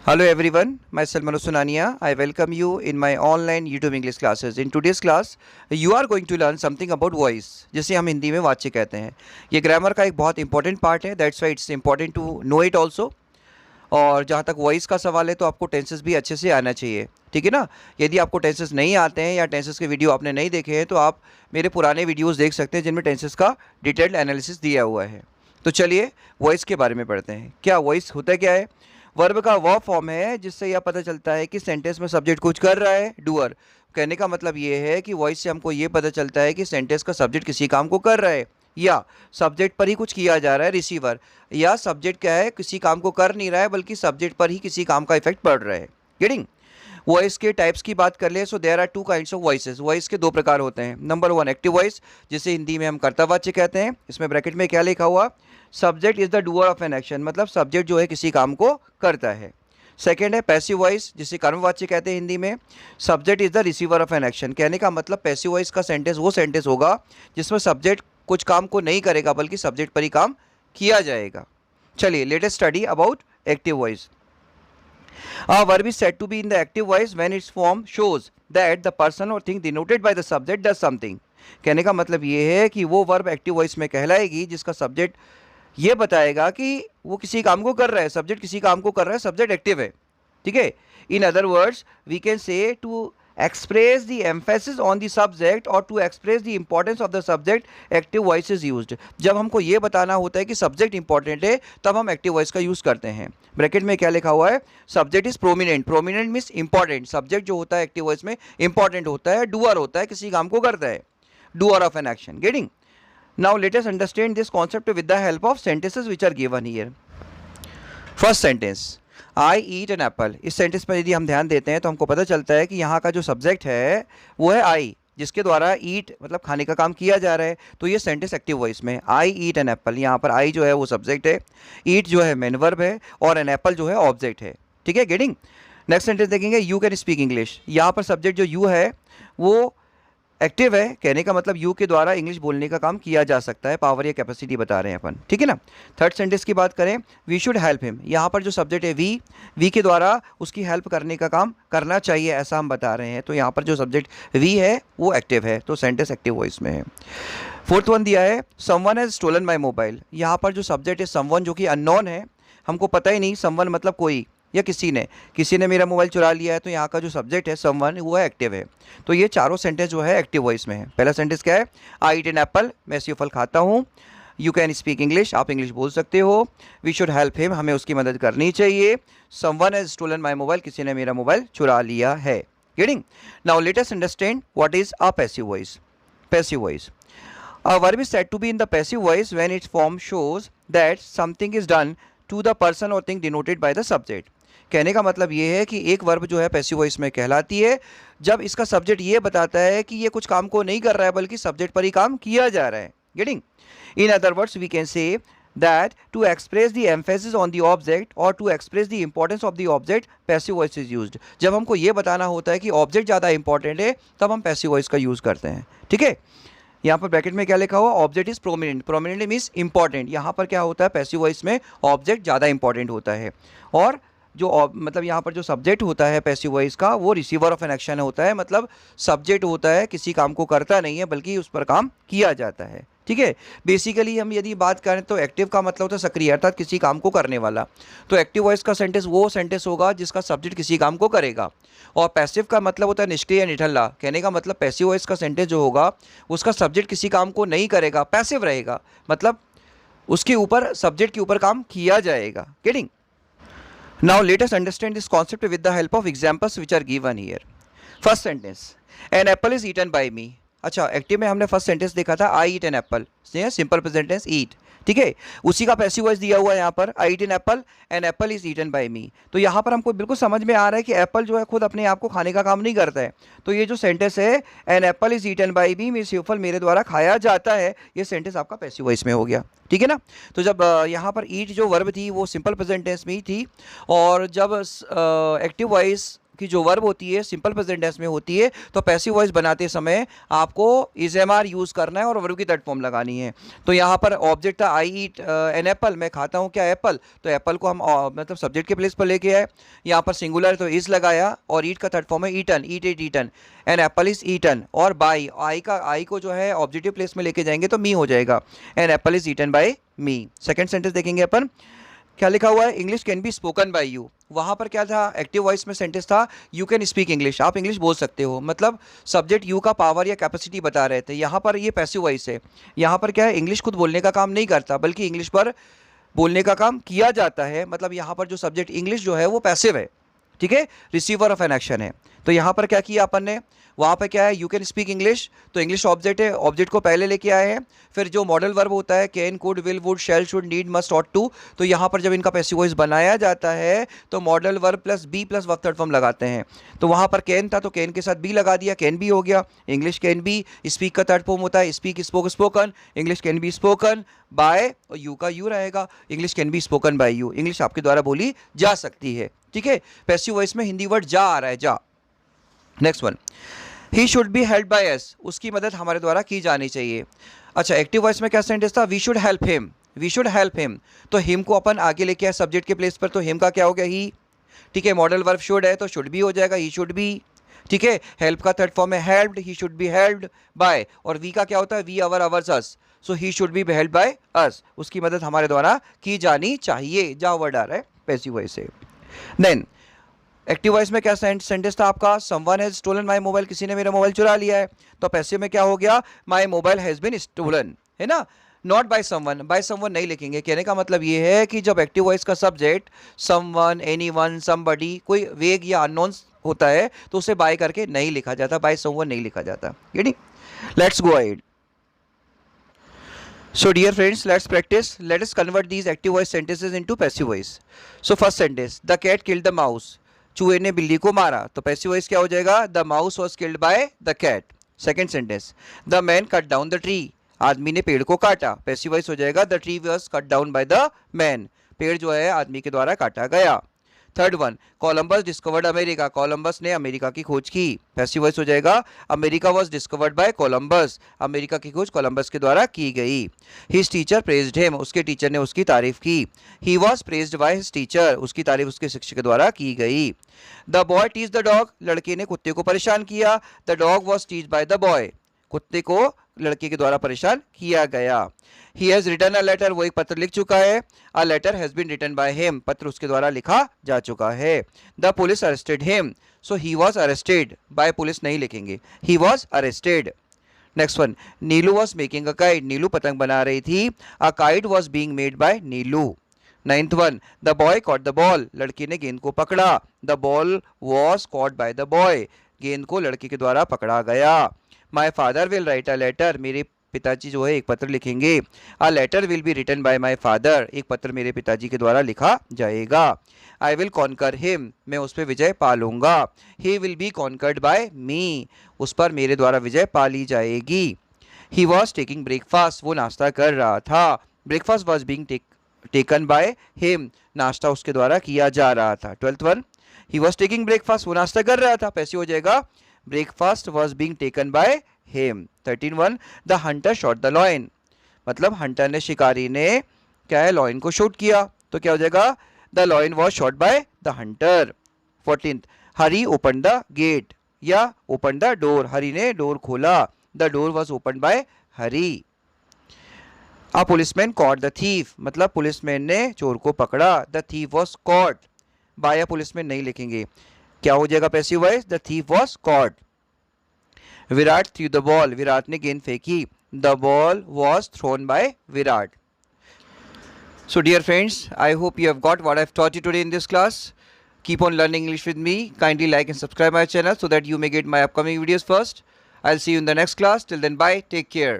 Hello everyone, myself Manoj Sunania. I welcome you in my online YouTube English classes. In today's class, you are going to learn something about voice, जिसे हम हिंदी में वाच्य कहते हैं. ये grammar का एक बहुत इंपॉर्टेंट पार्ट है. That's why it's important to know it also. और जहाँ तक वॉइस का सवाल है तो आपको टेंसेस भी अच्छे से आना चाहिए. ठीक है ना. यदि आपको टेंसेस नहीं आते हैं या टेंसेस के वीडियो आपने नहीं देखे हैं तो आप मेरे पुराने वीडियोज़ देख सकते हैं जिनमें टेंसेस का डिटेल्ड एनालिसिस दिया हुआ है. तो चलिए वॉइस के बारे में पढ़ते हैं. क्या वॉइस होता क्या है? वर्ब का वह फॉर्म है जिससे यह पता चलता है कि सेंटेंस में सब्जेक्ट कुछ कर रहा है, डूअर. कहने का मतलब ये है कि वॉइस से हमको ये पता चलता है कि सेंटेंस का सब्जेक्ट किसी काम को कर रहा है या सब्जेक्ट पर ही कुछ किया जा रहा है, रिसीवर. या सब्जेक्ट क्या है, किसी काम को कर नहीं रहा है बल्कि सब्जेक्ट पर ही किसी काम का इफेक्ट पड़ रहा है. गेटिंग. वॉइस के टाइप्स की बात कर ले so there are two kinds of voices. Voice के दो प्रकार होते हैं. नंबर वन एक्टिव वॉइस, जिसे हिंदी में हम कर्तावाच्य कहते हैं. इसमें ब्रैकेट में क्या लिखा हुआ? Subject is the doer of an action, मतलब सब्जेक्ट जो है किसी काम को करता है. सेकेंड है पैसिव वॉइस, जिसे कर्मवाच्य कहते हैं हिंदी में. Subject is the receiver of an action. कहने का मतलब पैसिव वॉइस का सेंटेंस वो सेंटेंस होगा जिसमें सब्जेक्ट कुछ काम को नहीं करेगा बल्कि सब्जेक्ट पर ही काम किया जाएगा. चलिए latest study about active voice. A verb is said to be in the active voice when its form shows that the person or thing denoted by the subject does something. कहने का मतलब ये है कि वो वर्ब एक्टिव वॉइस में कहलाएगी जिसका सब्जेक्ट ये बताएगा कि वो किसी काम को कर रहा है, सब्जेक्ट किसी काम को कर रहा है, सब्जेक्ट एक्टिव है. ठीक है. In other words we can say to express the emphasis on the subject or to express the importance of the subject, active voice is used. जब हमको ये बताना होता है कि सब्जेक्ट इंपॉर्टेंट है तब हम एक्टिव वॉइस का यूज़ करते हैं. ब्रैकेट में क्या लिखा हुआ है? Subject is prominent. Prominent means important. Subject जो होता है एक्टिव वॉइस में इंपॉर्टेंट होता है, डूअर होता है, किसी काम को करता है, doer of an action. Getting. Now let us understand this concept with the help of sentences which are given here. First sentence, I eat an apple. इस सेंटेंस पर यदि हम ध्यान देते हैं तो हमको पता चलता है कि यहाँ का जो सब्जेक्ट है वो है आई, जिसके द्वारा ईट मतलब खाने का काम किया जा रहा है. तो ये सेंटेंस एक्टिव वॉइस में. आई ईट एन एप्पल, यहाँ पर आई जो है वो सब्जेक्ट है, ईट जो है मेन वर्ब है और एन एप्पल जो है ऑब्जेक्ट है. ठीक है. गेटिंग. नेक्स्ट सेंटेंस देखेंगे, यू कैन स्पीक इंग्लिश. यहाँ पर सब्जेक्ट जो यू है वो एक्टिव है. कहने का मतलब यू के द्वारा इंग्लिश बोलने का काम किया जा सकता है. पावर या कैपेसिटी बता रहे हैं अपन. ठीक है ना. थर्ड सेंटेंस की बात करें, वी शुड हेल्प हिम. यहाँ पर जो सब्जेक्ट है वी के द्वारा उसकी हेल्प करने का काम करना चाहिए ऐसा हम बता रहे हैं. तो यहाँ पर जो सब्जेक्ट वी है वो एक्टिव है, तो सेंटेंस एक्टिव वॉइस में है. फोर्थ वन दिया है, someone has stolen my mobile. यहाँ पर जो सब्जेक्ट है समवन, जो कि अननोन है, हमको पता ही नहीं. समवन मतलब कोई या किसी ने मेरा मोबाइल चुरा लिया है. तो यहाँ का जो सब्जेक्ट है समवन वो है एक्टिव है. तो ये चारों सेंटेंस जो है एक्टिव वॉइस में है. पहला सेंटेंस क्या है? आई ईट एन एप्पल, मैं सेब फल खाता हूँ. यू कैन स्पीक इंग्लिश, आप इंग्लिश बोल सकते हो. वी शुड हेल्प हिम, हमें उसकी मदद करनी चाहिए. Someone has stolen my mobile, किसी ने मेरा मोबाइल चुरा लिया है. Getting. Now let us understand what is a passive voice. Passive voice, a verb is said to be in the passive voice when its form shows that something is done to the person or thing denoted by the subject. कहने का मतलब ये है कि एक verb जो है passive voice में कहलाती है जब इसका सब्जेक्ट ये बताता है कि ये कुछ काम को नहीं कर रहा है बल्कि सब्जेक्ट पर ही काम किया जा रहा है. Getting. In other words we can say that to express the emphasis on the object or to express the importance of the object, passive voice is used. जब हमको ये बताना होता है कि ऑब्जेक्ट ज़्यादा इंपॉर्टेंट है तब हम पैसिव वॉइस का यूज़ करते हैं. ठीक है. यहाँ पर ब्रैकेट में क्या लिखा हुआ? Object is prominent. Prominent means important. यहाँ पर क्या होता है? पैसिव वॉइस में ऑब्जेक्ट ज़्यादा इंपॉर्टेंट होता है और जो मतलब यहाँ पर जो सब्जेक्ट होता है पैसिव वॉइस का वो रिसीवर ऑफ एन एक्शन होता है. मतलब सब्जेक्ट होता है किसी काम को करता नहीं है बल्कि उस पर काम किया जाता है. ठीक है. बेसिकली हम यदि बात करें तो एक्टिव का मतलब होता है सक्रिय, अर्थात किसी काम को करने वाला. तो एक्टिव वॉइस का सेंटेंस वो सेंटेंस होगा जिसका सब्जेक्ट किसी काम को करेगा. और पैसिव का मतलब होता है निष्क्रिय या निठल्ला. कहने का मतलब पैसिव वॉइस का सेंटेंस जो होगा उसका सब्जेक्ट किसी काम को नहीं करेगा, पैसिव रहेगा, मतलब उसके ऊपर सब्जेक्ट के ऊपर काम किया जाएगा. Getting. Now let us understand this concept with the help of examples which are given here. First sentence, an apple is eaten by me. अच्छा, एक्टिव में हमने फर्स्ट सेंटेंस देखा था I eat an apple, simple present tense eat. ठीक है. उसी का passive voice दिया हुआ है यहाँ पर, I eat an apple is eaten by me. तो यहाँ पर हमको बिल्कुल समझ में आ रहा है कि एप्पल जो है खुद अपने आप को खाने का काम नहीं करता है. तो ये जो सेंटेंस है an apple is eaten by me, मेरे सेब फल मेरे द्वारा खाया जाता है, ये सेंटेंस आपका पैसिव वॉइस में हो गया. ठीक है ना. तो जब यहाँ पर ईट जो वर्ब थी वो सिंपल प्रेजेंट टेंस में ही थी और जब एक्टिव वॉइस की जो वर्ब होती है सिंपल प्रेजेंट टेंस में होती है, तो पैसिव वॉइस बनाते समय आपको इज एम आर यूज़ करना है और वर्ब की थर्ड फॉर्म लगानी है। तो यहाँ पर ऑब्जेक्ट था आई ईट एन एप्पल, मैं खाता हूँ क्या एप्पल, तो एप्पल को हम मतलब सब्जेक्ट के प्लेस पर लेके आए। यहाँ पर सिंगुलर तो इज लगाया और ईट का थर्ड फॉर्म है eaten, eat ate eaten, an apple is eaten. और बाई, आई को जो है ऑब्जेक्टिव प्लेस में लेके जाएंगे तो मी हो जाएगा, an apple is eaten by me. Second sentence देखेंगे अपन, क्या लिखा हुआ है, English can be spoken by you. वहाँ पर क्या था, एक्टिव वॉइस में सेंटेंस था यू कैन स्पीक इंग्लिश, आप इंग्लिश बोल सकते हो, मतलब सब्जेक्ट यू का पावर या कैपेसिटी बता रहे थे। यहाँ पर ये पैसिव वॉइस है, यहाँ पर क्या है, इंग्लिश खुद बोलने का काम नहीं करता बल्कि इंग्लिश पर बोलने का काम किया जाता है। मतलब यहाँ पर जो सब्जेक्ट इंग्लिश जो है वो पैसिव है, ठीक है, रिसीवर ऑफ एन एक्शन है। तो यहाँ पर क्या किया अपन ने, वहाँ पे क्या है, यू कैन स्पीक इंग्लिश, तो इंग्लिश ऑब्जेक्ट है, ऑब्जेक्ट को पहले लेके आए हैं। फिर जो मॉडल वर्ब होता है can, could, will, would, shall, should, need, must, ought to, तो यहाँ पर जब इनका पैसिव वॉइस बनाया जाता है तो modal verb plus be plus verb third form लगाते हैं। तो वहाँ पर कैन था तो कैन के साथ बी लगा दिया, कैन बी हो गया। इंग्लिश कैन बी, स्पीक का थर्ड फॉर्म होता है speak, spoke, spoken, English can be spoken bye, और यू का यू रहेगा, English can be spoken by you, English आपके द्वारा बोली जा सकती है, ठीक है। पैसिव वॉइस में हिंदी वर्ड जा आ रहा है, जा। Next one, he should be help by us, उसकी मदद हमारे द्वारा की जानी चाहिए। अच्छा, एक्टिव वॉइस में क्या सेंटेंस था, we should help him, we should help him, तो हिम को अपन आगे लेके आए सब्जेक्ट के प्लेस पर, तो हिम का क्या हो गया, ही, ठीक है। मॉडल वर्ब शुड है तो शुड भी हो जाएगा, ही शुड बी, ठीक है। हेल्प का थर्ड फॉर्म है helped, he should be helped by, और वी का क्या होता है, we, our, ours, us, so he should be help by us, उसकी मदद हमारे द्वारा की जानी चाहिए, जा वर्ड आ रहा है पैसिव वॉइस से। देन एक्टिव वॉइस में क्या सेंटेंस था आपका, someone has stolen my mobile, किसी ने मेरा मोबाइल चुरा लिया है, तो पैसिव में क्या हो गया, my mobile has been stolen, है ना। नॉट बाय समवन नहीं लिखेंगे, कहने का मतलब ये है कि जब एक्टिव वॉइस का सब्जेक्ट समवन, एनीवन, समबडी कोई वेग या अननोन होता है तो उसे बाय करके नहीं लिखा जाता, बाय समवन नहीं लिखा जाता, ये नहीं। Let's go ahead. So dear friends, let's practice. Let us convert these active voice sentences into passive voice. So first sentence, the cat killed the mouse. चूहे ने बिल्ली को मारा, तो पैसिव वॉइस क्या हो जाएगा, the mouse was killed by the cat. Second sentence, the man cut down the tree, आदमी ने पेड़ को काटा, पैसिव वॉइस हो जाएगा the tree was cut down by the man, पेड़ जो है आदमी के द्वारा काटा गया। Third one, Columbus discovered America, Columbus ने अमेरिका की खोज की, पैसिव वॉइस हो जाएगा America was discovered by Columbus, America की खोज कोलंबस के द्वारा की गई। हिज टीचर प्रेज्ड हिम, उसके टीचर ने उसकी तारीफ की। He was praised by his teacher, उसकी तारीफ उसके शिक्षक के द्वारा की गई। The boy tease the dog, लड़के ने कुत्ते को परेशान किया, the dog was tease by the boy, कुत्ते को लड़के के द्वारा परेशान किया गया। He has written a letter, वो एक पत्र लिख चुका है, a letter has been written by him, पत्र उसके द्वारा लिखा जा चुका है। The police arrested him, so he was arrested, by police नहीं लिखेंगे, he was arrested. Next one, Neelu was making a kite, Neelu पतंग बना रही थी, a kite was being made by Neelu. Ninth one, the boy caught the ball, लड़की ने गेंद को पकड़ा, the ball was caught by the boy, गेंद को लड़के के द्वारा पकड़ा गया। My father will write a letter, मेरे पिताजी जो है एक पत्र लिखेंगे, a letter will be written by my father, एक पत्र मेरे पिताजी के द्वारा लिखा जाएगा। आई विल कॉन्कर हिम, मैं उस पर विजय पा लूंगा। He will be conquered by me, उस पर मेरे द्वारा विजय पा ली जाएगी। ही वॉज टेकिंग ब्रेकफास्ट, वो नाश्ता कर रहा था, breakfast was being taken by him, नाश्ता उसके द्वारा किया जा रहा था। Twelfth one, he was taking breakfast, वो नाश्ता कर रहा था, पैसे हो जाएगा breakfast was being taken by him. 13 one, the Hunter shot the lion, मतलब हंटर ने, शिकारी ने क्या है, लॉयन को शूट किया, तो क्या हो जाएगा, the lion was shot by the hunter. 14th, Hari open the gate या ओपन द डोर, हरी ने डोर खोला, the door was open by Hari. A policeman caught the thief, मतलब पुलिसमैन ने चोर को पकड़ा, the thief was caught, by a policeman नहीं लिखेंगे, क्या हो जाएगा passive voice, the thief was caught. Virat threw the ball, Virat ने गेंद फेंकी, the ball was throne by Virat. So dear friends, I hope you have got what I have taught you today in this class. Keep on learning English with me. Kindly like and subscribe my channel so that you may get my upcoming videos first. I'll see you in the next class. Till then, bye. Take care.